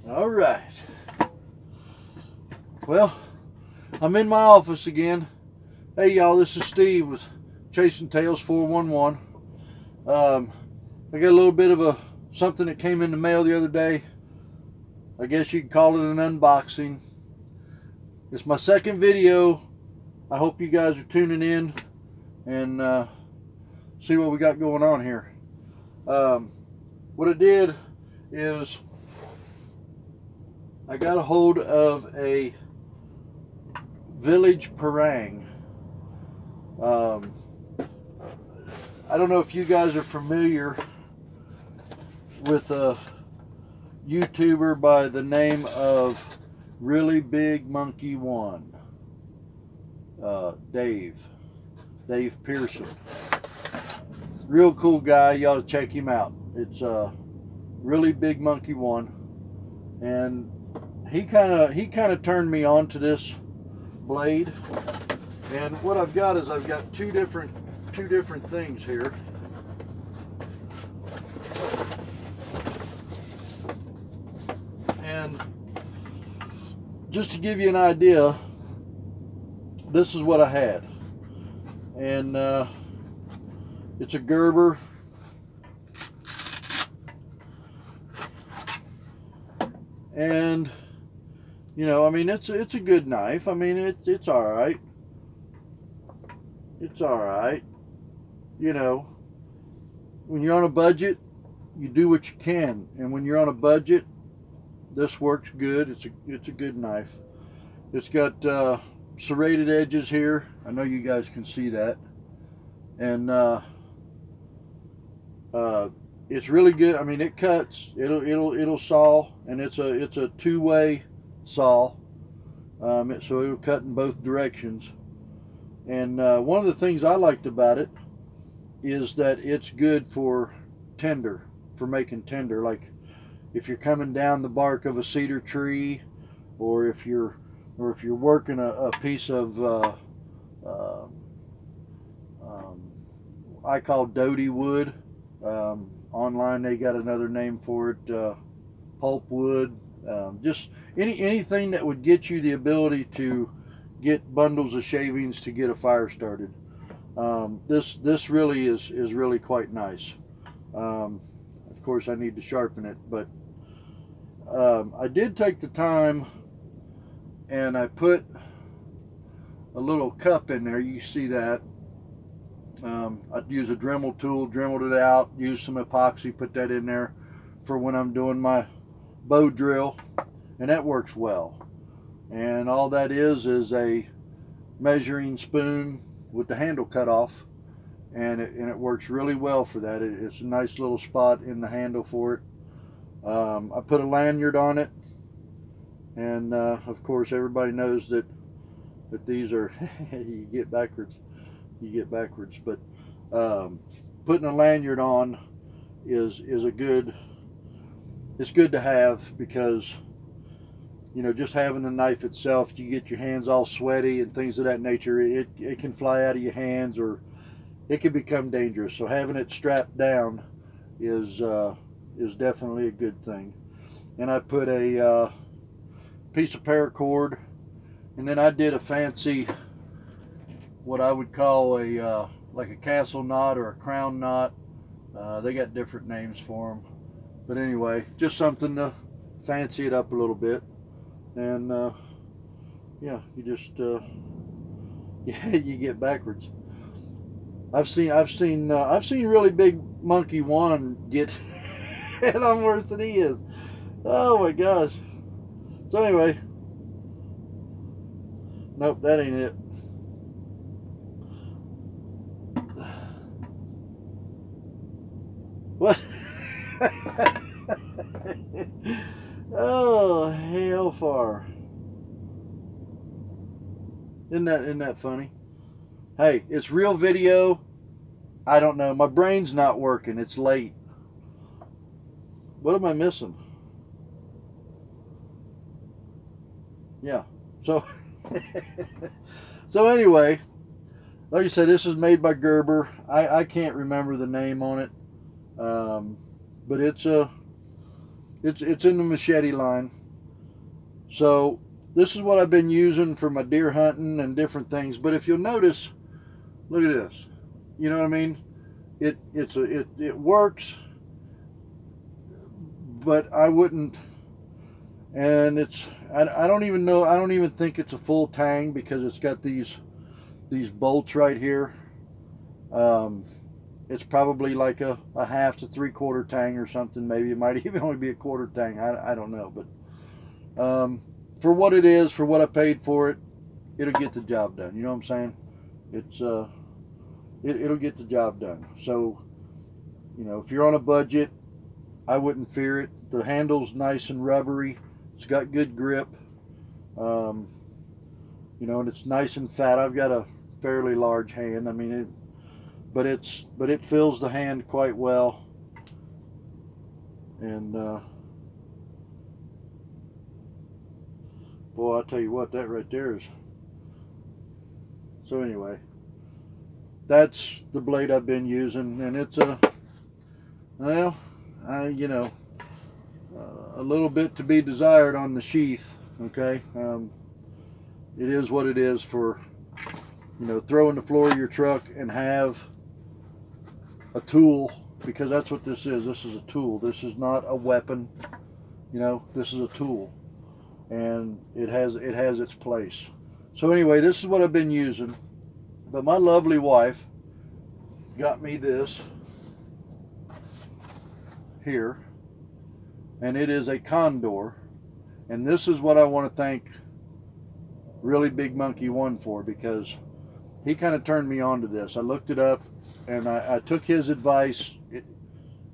All right. Well, I'm in my office again. Hey, y'all, this is Steve with Chasing Tails 411. I got a little bit of something that came in the mail the other day. I guess you could call it an unboxing. It's my second video. I hope you guys are tuning in and see what we got going on here. What I did is I got a hold of a village parang. I don't know if you guys are familiar with a YouTuber by the name of Really Big Monkey One. Dave Pearson. Real cool guy. You ought to check him out. It's Really Big Monkey One, and he kind of turned me on to this blade. And what I've got is I've got two different things here. And just to give you an idea, this is what I had. And it's a Gerber. And you know, I mean, it's a good knife. I mean, it's all right. It's all right. You know, when you're on a budget, you do what you can, and when you're on a budget, this works good. It's a good knife. It's got serrated edges here. I know you guys can see that, and it's really good. I mean, it cuts. It'll saw, and it's a two-way saw, so it'll cut in both directions. And one of the things I liked about it is that it's good for tinder, for making tinder. Like if you're coming down the bark of a cedar tree, or if you're working a piece of I call doty wood. Online they got another name for it, pulp wood. Just anything that would get you the ability to get bundles of shavings to get a fire started. This really is really quite nice. Of course, I need to sharpen it, but I did take the time and I put a little cup in there. You see that. I'd use a Dremel tool, dremeled it out, use some epoxy, put that in there for when I'm doing my bow drill, and that works well. And all that is a measuring spoon with the handle cut off, and it works really well for that. It's a nice little spot in the handle for it. I put a lanyard on it, and of course everybody knows that these are you get backwards, but putting a lanyard on is a good, it's good to have, because you know, just having the knife itself, you get your hands all sweaty and things of that nature, it can fly out of your hands, or it can become dangerous. So having it strapped down is definitely a good thing. And I put a piece of paracord, and then I did a fancy, what I would call a like a castle knot or a crown knot. They got different names for them, but anyway, just something to fancy it up a little bit. And yeah, you just yeah, you get backwards. I've seen Really Big Monkey One get hit on worse than he is. Oh my gosh. So anyway, nope, that ain't it. What? Oh, hellfire. Isn't that funny? Hey, it's real video. I don't know. My brain's not working. It's late. What am I missing? Yeah. So so anyway, like I said, this is made by Gerber. I can't remember the name on it. But it's a It's in the machete line. So this is what I've been using for my deer hunting and different things. But if you'll notice, look at this. You know what I mean? It works, but I wouldn't. And I don't even know. I don't even think it's a full tang because it's got these bolts right here. It's probably like a half to 3/4 tang or something. Maybe it might even only be a quarter tang. I don't know, but for what it is, for what I paid for it, it'll get the job done. You know what I'm saying? It'll get the job done. So, you know, if you're on a budget, I wouldn't fear it. The handle's nice and rubbery. It's got good grip. You know, and it's nice and fat. I've got a fairly large hand. I mean, but it fills the hand quite well. And boy, I tell you what, that right there is. So anyway, that's the blade I've been using, and it's well, you know, a little bit to be desired on the sheath. Okay, it is what it is for, you know, throw in the floor of your truck and have a tool, because that's what this is. This is a tool. This is not a weapon. You know, this is a tool, and it has its place. So anyway, this is what I've been using. But my lovely wife got me this here, and it is a Condor, and this is what I want to thank Really Big Monkey 1 for, because he kind of turned me on to this. I looked it up, and I took his advice.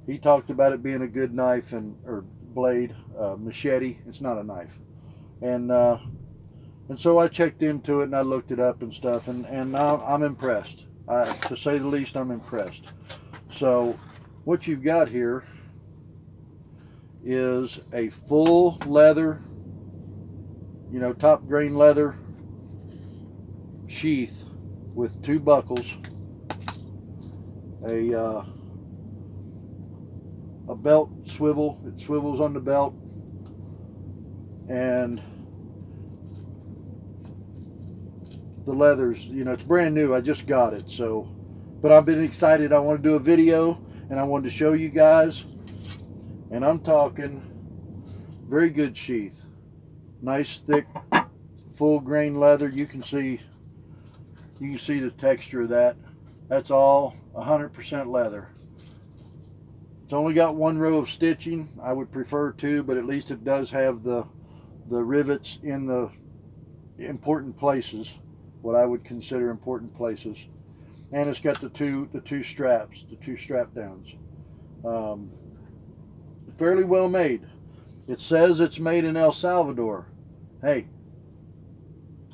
He talked about it being a good knife or blade, machete. It's not a knife, and so I checked into it and I looked it up and stuff, and I'm impressed. To say the least, I'm impressed. So what you've got here is a full leather, you know, top grain leather sheath with 2 buckles, a belt swivel. It swivels on the belt, and the leathers, you know, it's brand new. I just got it, so, but I've been excited. I want to do a video, and I wanted to show you guys. And I'm talking very good sheath, nice thick, full grain leather. You can see the texture of that. That's all 100% leather. It's only got 1 row of stitching. I would prefer 2, but at least it does have the rivets in the important places, what I would consider important places. And it's got the two straps, the 2 strap downs. Fairly well made. It says it's made in El Salvador. Hey,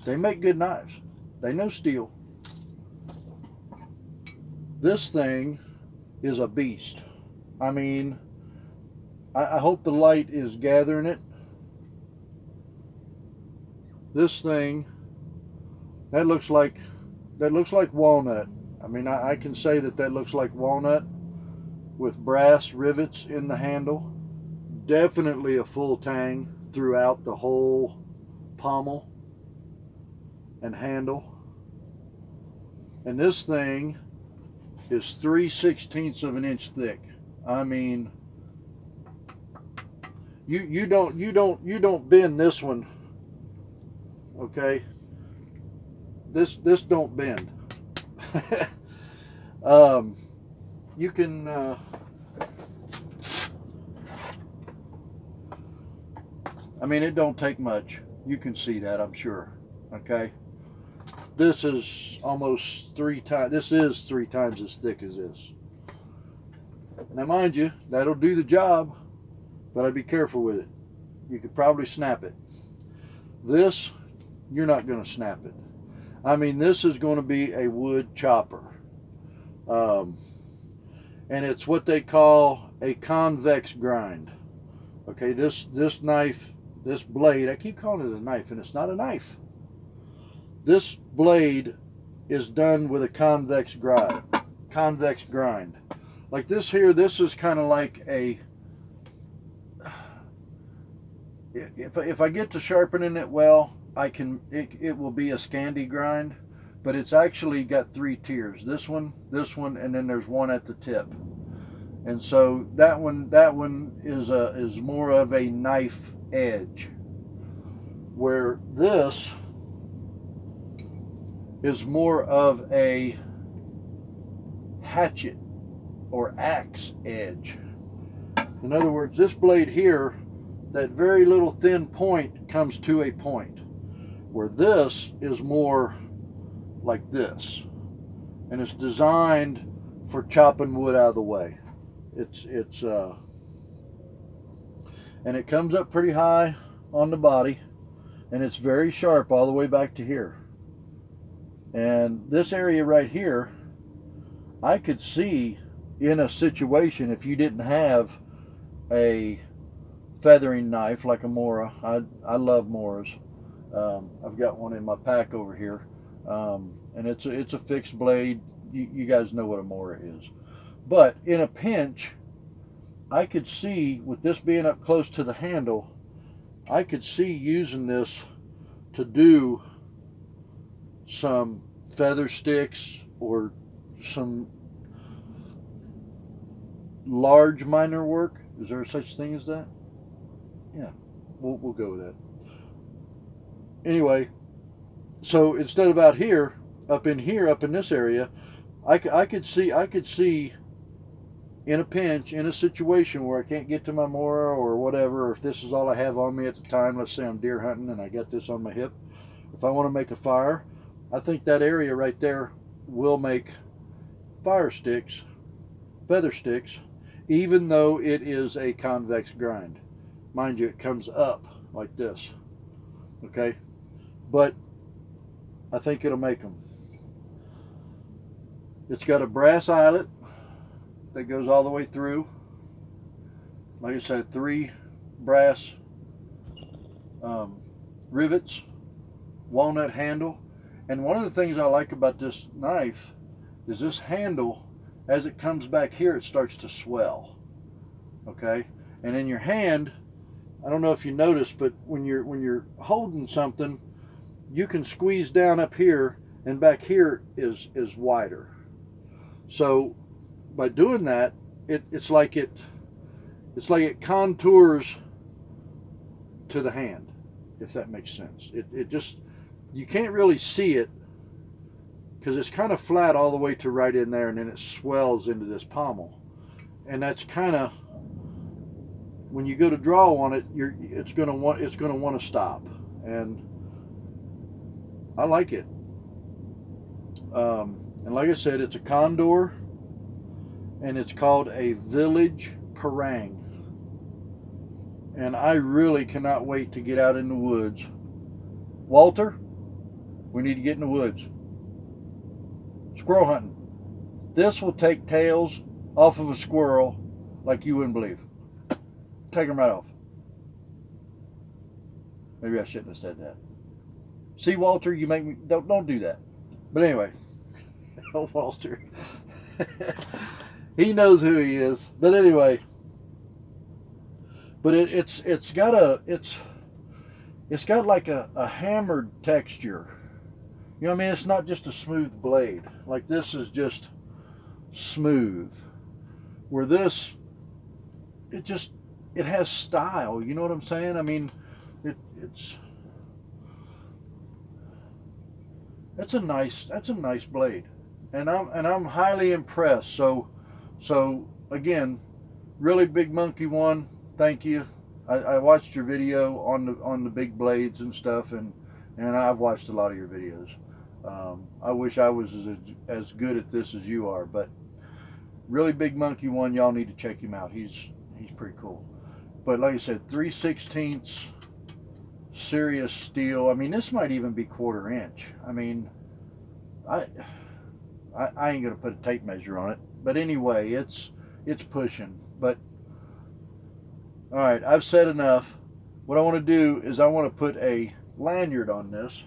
they make good knives. They know steel. This thing is a beast. I mean, I hope the light is gathering it. This thing, that looks like walnut. I mean, I can say that looks like walnut with brass rivets in the handle. Definitely a full tang throughout the whole pommel and handle. And this thing is 3/16 of an inch thick. I mean, you don't bend this one, okay? This don't bend. You can I mean, it don't take much. You can see that, I'm sure. Okay, this is almost 3 times. This is 3 times as thick as this. Now, mind you, that'll do the job, but I'd be careful with it. You could probably snap it. This, you're not going to snap it. I mean, this is going to be a wood chopper. And it's what they call a convex grind. Okay, this knife, this blade, I keep calling it a knife, and it's not a knife. This blade is done with a convex grind. Like this here, this is kind of like if I get to sharpening it well, it will be a Scandi grind, but it's actually got 3 tiers. This one, and then there's one at the tip. And so that one is more of a knife edge, where this is more of a hatchet or axe edge. In other words, this blade here, that very little thin point comes to a point, where this is more like this, and it's designed for chopping wood out of the way. And it comes up pretty high on the body, and it's very sharp all the way back to here. And this area right here, I could see in a situation, if you didn't have a feathering knife like a Mora. I love Moras. I've got one in my pack over here, and it's a fixed blade. You guys know what a Mora is. But in a pinch, I could see, with this being up close to the handle, I could see using this to do some feather sticks or some large minor work. Is there such thing as that? Yeah, we'll go with that. Anyway, so instead of out here, up in this area, I could see in a pinch, in a situation where I can't get to my Mora or whatever, or if this is all I have on me at the time, let's say I'm deer hunting and I got this on my hip, if I want to make a fire, I think that area right there will make fire sticks, feather sticks, even though it is a convex grind. Mind you, it comes up like this, okay? But I think it'll make them. It's got a brass eyelet that goes all the way through. Like I said, 3 brass rivets, walnut handle. And one of the things I like about this knife is this handle, as it comes back here, it starts to swell. Okay? And in your hand, I don't know if you notice, but when you're holding something, you can squeeze down up here, and back here is wider. So by doing that, it's like it contours to the hand, if that makes sense. It just, you can't really see it because it's kind of flat all the way to right in there, and then it swells into this pommel. And that's kind of, when you go to draw on it, it's going to want to stop. And I like it. And like I said, it's a Condor, and it's called a Village Parang. And I really cannot wait to get out in the woods. Walter, we need to get in the woods. Squirrel hunting. This will take tails off of a squirrel like you wouldn't believe. Take them right off. Maybe I shouldn't have said that. See, Walter, you make me, don't do that. But anyway, oh, Walter. He knows who he is. But anyway, but it's got like a hammered texture. You know what I mean? It's not just a smooth blade. Like this is just smooth. Where this, it has style. You know what I'm saying? I mean, that's a nice blade, and I'm highly impressed. So again, really big monkey one. Thank you. I watched your video on the big blades and stuff, and I've watched a lot of your videos. I wish I was as good at this as you are, but really big monkey one. Y'all need to check him out. He's pretty cool. But like I said, 3/16 serious steel. I mean, this might even be 1/4 inch. I mean, I ain't gonna put a tape measure on it, but anyway, it's pushing. But all right, I've said enough. What I want to do is I want to put a lanyard on this,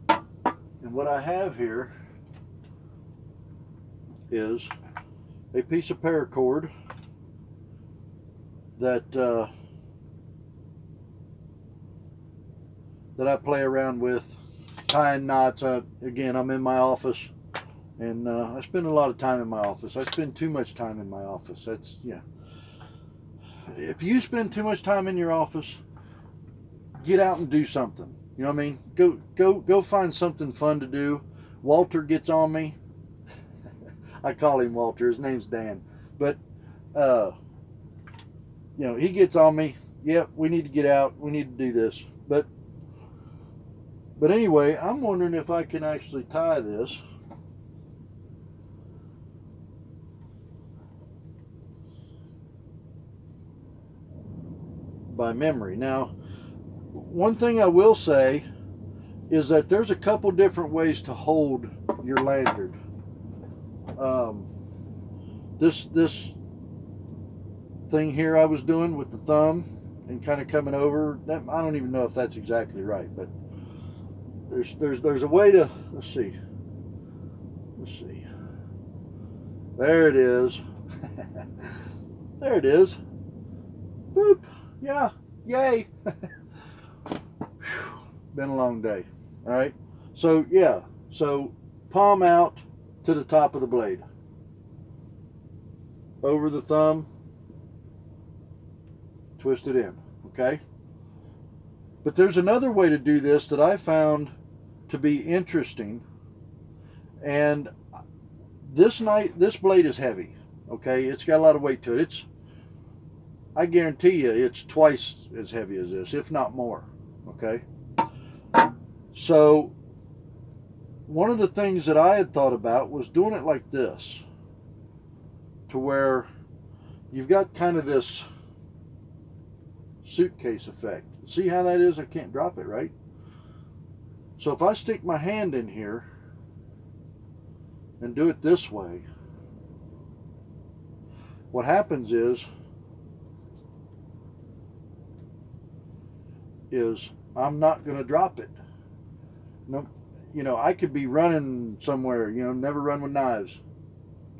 and what I have here is a piece of paracord that that I play around with, tying knots. Again, I'm in my office, and I spend a lot of time in my office. I spend too much time in my office. That's, yeah. If you spend too much time in your office, get out and do something. You know what I mean? Go find something fun to do. Walter gets on me. I call him Walter. His name's Dan. But you know, he gets on me. Yep, we need to get out. We need to do this. But anyway, I'm wondering if I can actually tie this. By memory. Now, one thing I will say is that there's a couple different ways to hold your lanyard. This thing here I was doing with the thumb and kind of coming over, that, I don't even know if that's exactly right, but there's a way to, let's see, there it is. There it is. Boop. Yeah, yay. Been a long day. All right, so yeah, so palm out to the top of the blade, over the thumb, twist it in. Okay, but there's another way to do this that I found to be interesting, and this blade is heavy. Okay, it's got a lot of weight to it. I guarantee you it's twice as heavy as this, if not more. Okay, so one of the things that I had thought about was doing it like this, to where you've got kind of this suitcase effect. See how that is? I can't drop it, right? So if I stick my hand in here and do it this way, what happens is I'm not going to drop it. No, you know, I could be running somewhere. You know, never run with knives,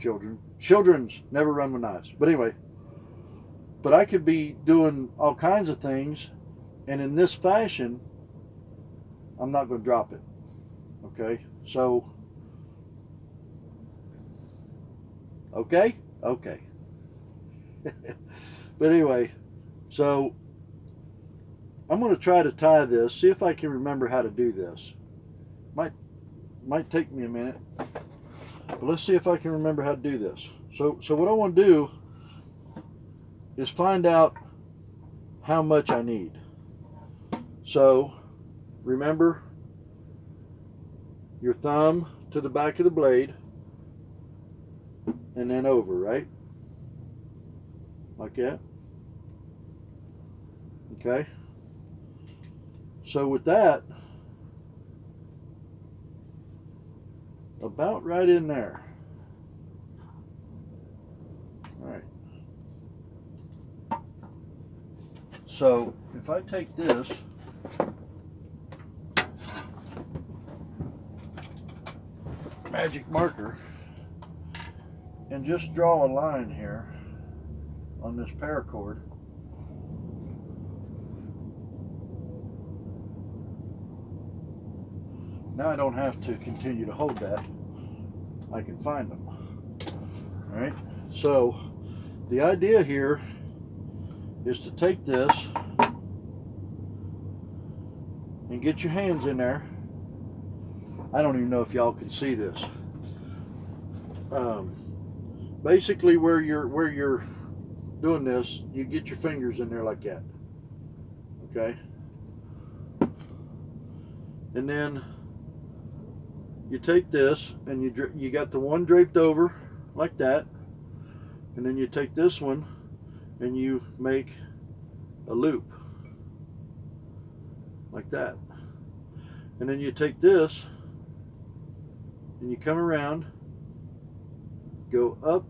children. Children's never run with knives. But anyway, but I could be doing all kinds of things, and in this fashion, I'm not going to drop it. Okay, so okay. But anyway, so I'm going to try to tie this, see if I can remember how to do this. Might take me a minute, but let's see if I can remember how to do this. So what I want to do is find out how much I need. So remember, your thumb to the back of the blade and then over, right? Like that. Okay. So with that, about right in there. All right. So if I take this magic marker and just draw a line here on this paracord, now I don't have to continue to hold that. I can find them. All right, so the idea here is to take this and get your hands in there. I don't even know if y'all can see this. Basically, where you're doing this, you get your fingers in there like that. Okay, and then you take this and you got the one draped over like that, and then you take this one and you make a loop like that, and then you take this and you come around, go up,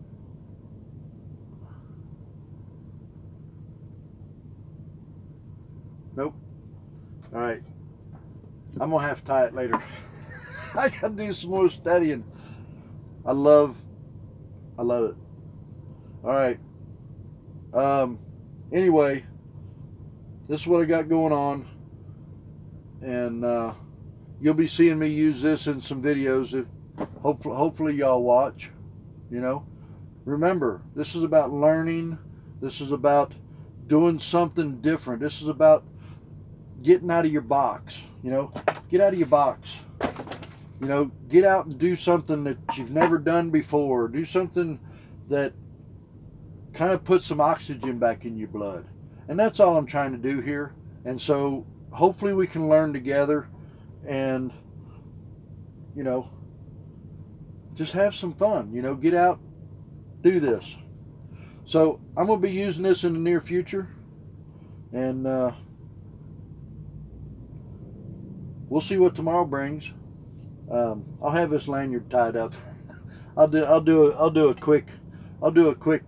nope, all right, I'm gonna have to tie it later. I gotta do some more studying. I love it. All right. Anyway, this is what I got going on, and you'll be seeing me use this in some videos. If hopefully y'all watch. You know, remember, this is about learning. This is about doing something different. This is about getting out of your box. You know, get out of your box. You know, get out and do something that you've never done before. Do something that kind of puts some oxygen back in your blood. And that's all I'm trying to do here. And so hopefully we can learn together and, you know, just have some fun. You know, get out, do this. So I'm going to be using this in the near future. And we'll see what tomorrow brings. I'll have this lanyard tied up. I'll do a quick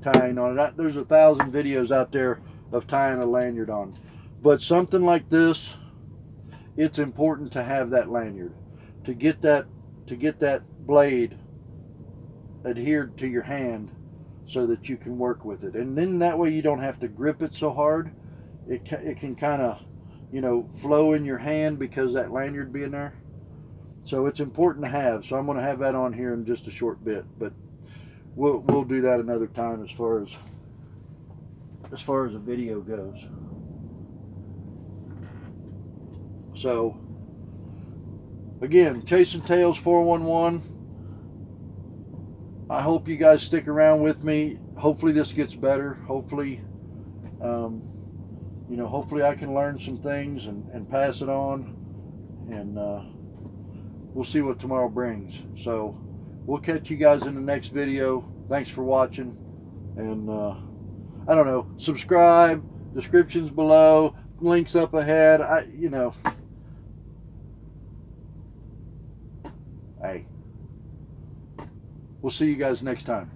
tying on it. There's 1,000 videos out there of tying a lanyard on, but something like this, it's important to have that lanyard to get that blade adhered to your hand so that you can work with it. And then that way you don't have to grip it so hard. It can kind of, you know, flow in your hand because that lanyard being there. So it's important to have. So I'm going to have that on here in just a short bit, but we'll do that another time as far as the video goes. So again, Chasing Tails 411. I hope you guys stick around with me. Hopefully this gets better. Hopefully, you know, hopefully I can learn some things and pass it on, and we'll see what tomorrow brings. So we'll catch you guys in the next video. Thanks for watching, and I don't know, subscribe, descriptions below, links up ahead. You know, hey, we'll see you guys next time.